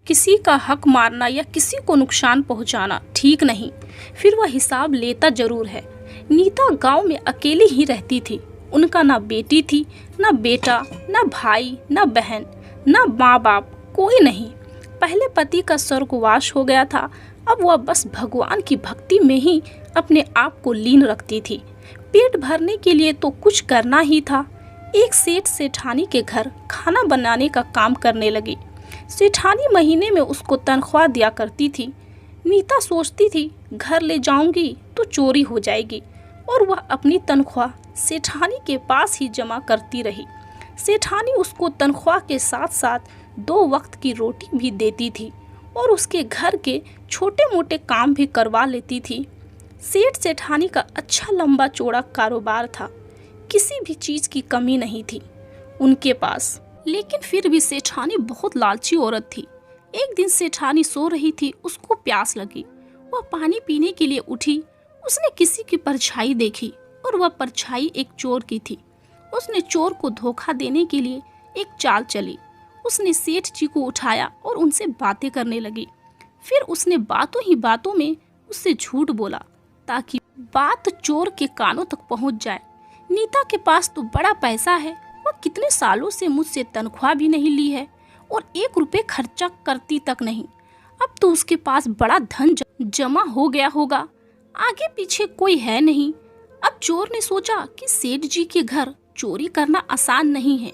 किसी का हक मारना या किसी को नुकसान पहुंचाना ठीक नहीं, फिर वह हिसाब लेता जरूर है। नीता गांव में अकेली ही रहती थी। उनका ना बेटी थी, ना बेटा, ना भाई, ना बहन, ना माँ बाप, कोई नहीं। पहले पति का स्वर्गवास हो गया था, अब वह बस भगवान की भक्ति में ही अपने आप को लीन रखती थी। पेट भरने के लिए तो कुछ करना ही था। एक सेठ सेठानी के घर खाना बनाने का काम करने लगी। सेठानी महीने में उसको तनख्वाह दिया करती थी। नीता सोचती थी घर ले जाऊंगी तो चोरी हो जाएगी, और वह अपनी तनख्वाह सेठानी के पास ही जमा करती रही। सेठानी उसको तनख्वाह के साथ साथ 2 वक्त की रोटी भी देती थी और उसके घर के छोटे मोटे काम भी करवा लेती थी। सेठ सेठानी का अच्छा लंबा चौड़ा कारोबार था। किसी भी चीज की कमी नहीं थी उनके पास, लेकिन फिर भी सेठानी बहुत लालची औरत थी। एक दिन सेठानी सो रही थी, उसको प्यास लगी। वह पानी पीने के लिए उठी। उसने किसी की परछाई देखी और वह परछाई एक चोर की थी। उसने चोर को धोखा देने के लिए एक चाल चली। उसने सेठ जी को उठाया और उनसे बातें करने लगी। फिर उसने बातों ही बातों में उससे झूठ बोला ताकि बात चोर के कानों तक पहुंच जाए। नीता के पास तो बड़ा पैसा है, वह कितने सालों से मुझसे तनख्वाह भी नहीं ली है और 1 रुपए खर्चा करती तक नहीं। अब तो उसके पास बड़ा धन जमा हो गया होगा। आगे पीछे कोई है नहीं। अब चोर ने सोचा कि सेठ जी के घर चोरी करना आसान नहीं है।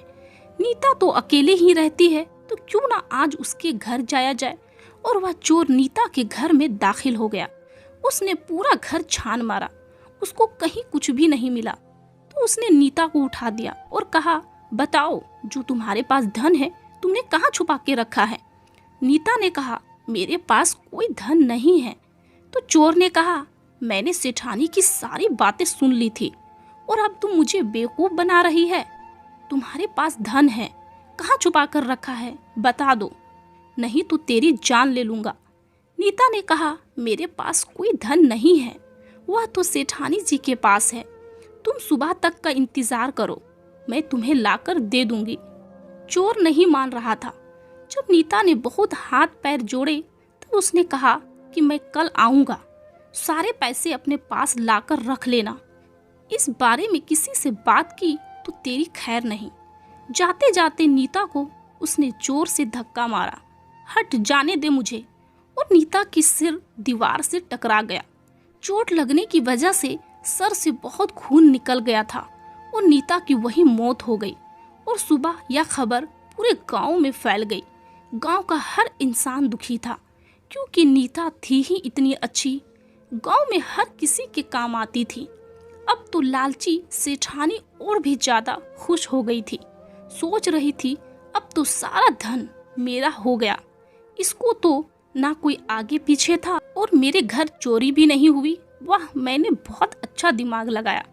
नीता तो अकेले ही रहती है, तो क्यों ना आज उसके घर जाया जाए। और वह चोर नीता के घर में दाखिल हो गया। उसने पूरा घर छान मारा, उसको कहीं कुछ भी नहीं मिला। तो उसने नीता को उठा दिया और कहा, बताओ जो तुम्हारे पास धन है तुमने कहाँ छुपा के रखा है। नीता ने कहा, मेरे पास कोई धन नहीं है। तो चोर ने कहा, मैंने सेठानी की सारी बातें सुन ली थी और अब तुम मुझे बेवकूफ बना रही है। तुम्हारे पास धन है, कहाँ छुपा कर रखा है, बता दो, नहीं तो तेरी जान ले लूंगा। नीता ने कहा, मेरे पास कोई धन नहीं है, वह तो सेठानी जी के पास है। तुम सुबह तक का इंतजार करो, मैं तुम्हें लाकर दे दूंगी। चोर नहीं मान रहा था। जब नीता ने बहुत हाथ पैर जोड़े तो उसने कहा कि मैं कल आऊंगा, सारे पैसे अपने पास लाकर रख लेना। इस बारे में किसी से बात की तो तेरी खैर नहीं। जाते जाते नीता को उसने जोर से धक्का मारा। हट जाने दे मुझे। और नीता की सिर दीवार से टकरा गया। चोट लगने की वजह से सर से बहुत खून निकल गया था और नीता की वही मौत हो गई। और सुबह यह खबर पूरे गांव में फैल गई। गांव का हर इंसान दुखी था, क्योंकि नीता थी ही इतनी अच्छी, गांव में हर किसी के काम आती थी। अब तो लालची सेठानी और भी ज्यादा खुश हो गई थी। सोच रही थी, अब तो सारा धन मेरा हो गया। इसको तो ना कोई आगे पीछे था और मेरे घर चोरी भी नहीं हुई। वाह, मैंने बहुत अच्छा दिमाग लगाया।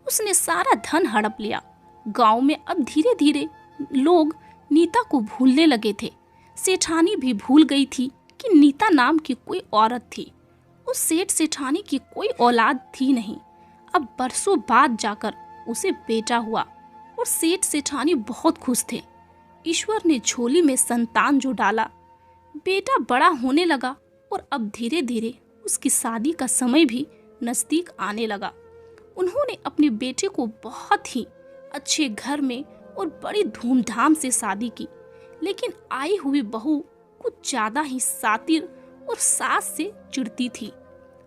उसने सारा धन हड़प लिया। गांव में अब धीरे धीरे लोग नीता को भूलने लगे थे। सेठानी भी भूल गई थी कि नीता नाम की कोई औरत थी। उस सेठ सेठानी की कोई औलाद थी नहीं। अब बरसों बाद जाकर उसे बेटा हुआ और सेठ सेठानी बहुत खुश थे। ईश्वर ने झोली में संतान जो डाला, बेटा बड़ा होने लगा और अब धीरे धीरे उसकी शादी का समय भी नजदीक आने लगा। उन्होंने अपने बेटे को बहुत ही अच्छे घर में और बड़ी धूमधाम से शादी की। लेकिन आई हुई बहू कुछ ज्यादा ही शातिर और सास से चिढ़ती थी।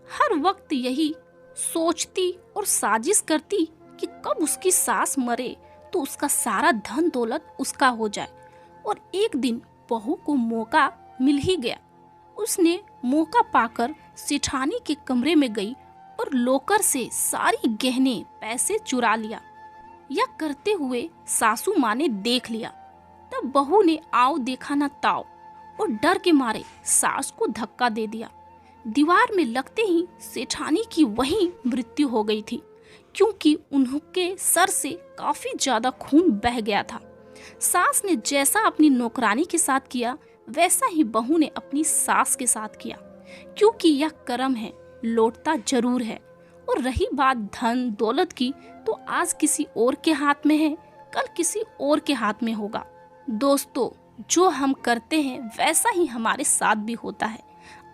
हर वक्त यही सोचती और साजिश करती कि कब उसकी सास मरे तो उसका सारा धन दौलत उसका हो जाए। और एक दिन बहू को मौका मिल ही गया। उसने मौका पाकर सेठानी के कमरे में गई और लॉकर से सारी गहने पैसे चुरा लिया। यह करते हुए सासू माँ ने देख लिया। तब बहू ने आओ देखा ना ताओ और डर के मारे सास को धक्का दे दिया। दीवार में लगते ही सेठानी की वहीं मृत्यु हो गई थी, क्योंकि उनके सर से काफी ज्यादा खून बह गया था। सास ने जैसा अपनी नौकरानी के साथ किया वैसा ही बहू ने अपनी सास के साथ किया, क्योंकि यह कर्म है, लौटता जरूर है। और रही बात धन दौलत की, तो आज किसी और के हाथ में है, कल किसी और के हाथ में होगा। दोस्तों, जो हम करते हैं वैसा ही हमारे साथ भी होता है।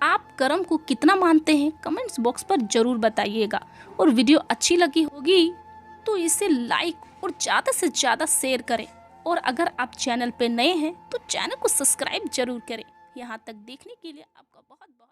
आप कर्म को कितना मानते हैं कमेंट्स बॉक्स पर जरूर बताइएगा। और वीडियो अच्छी लगी होगी तो इसे लाइक और ज़्यादा से ज़्यादा शेयर करें। और अगर आप चैनल पे नए हैं तो चैनल को सब्सक्राइब जरूर करें। यहाँ तक देखने के लिए आपका बहुत बहुत